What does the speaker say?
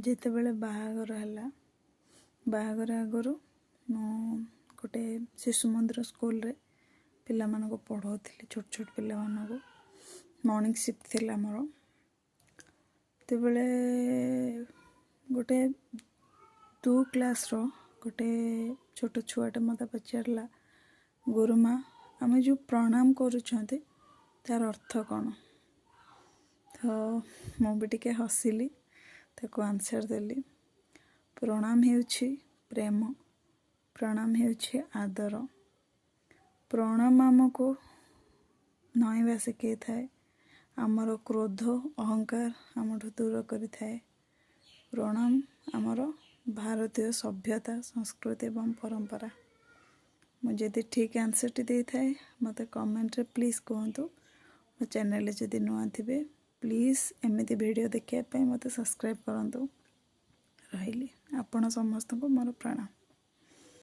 ଯେତେବେଳେ ବାହାଘର ହେଲା ବାହାଘର ଆଗରୁ ମୁଁ ଗୋଟେ ଶିଶୁ ମନ୍ଦିର ସ୍କୁଲରେ ପିଲାମାନଙ୍କୁ ପଢ଼ାଉଥିଲି ଛୋଟ ଛୋଟ ପିଲାମାନଙ୍କୁ ମର୍ଣ୍ଣିଂ ସିଫ୍ଟ ଥିଲା ମୋର ସେତେବେଳେ ଗୋଟେ 2 କ୍ଲାସ୍ର ଗୋଟେ ଛୋଟ ଛୁଆଟେ ମୋତେ ପଚାରିଲା ଗୁରୁମା ଆମେ ଯେଉଁ ପ୍ରଣାମ କରୁଛନ୍ତି ତାର ଅର୍ଥ କ'ଣ ତ ମୁଁ ବି ଟିକେ ହସିଲି ତାକୁ ଆନ୍ସର୍ ଦେଲି ପ୍ରଣାମ ହେଉଛି ପ୍ରେମ ପ୍ରଣାମ ହେଉଛି ଆଦର ପ୍ରଣାମ ଆମକୁ ନଇଁବା ଶିଖାଇଥାଏ ଆମର କ୍ରୋଧ ଅହଙ୍କାର ଆମଠୁ ଦୂର କରିଥାଏ ପ୍ରଣାମ ଆମର ଭାରତୀୟ ସଭ୍ୟତା ସଂସ୍କୃତି ଏବଂ ପରମ୍ପରା ମୁଁ ଯଦି ଠିକ୍ ଆନ୍ସର୍ଟି ଦେଇଥାଏ ମୋତେ କମେଣ୍ଟରେ ପ୍ଲିଜ୍ କୁହନ୍ତୁ ମୋ ଚ୍ୟାନେଲରେ ଯଦି ନୂଆ ଥିବେ ପ୍ଲିଜ୍ ଏମିତି ଭିଡ଼ିଓ ଦେଖିବା ପାଇଁ ମୋତେ ସବସ୍କ୍ରାଇବ୍ କରନ୍ତୁ ରହିଲି ଆପଣ ସମସ୍ତଙ୍କୁ ମୋର ପ୍ରଣାମ।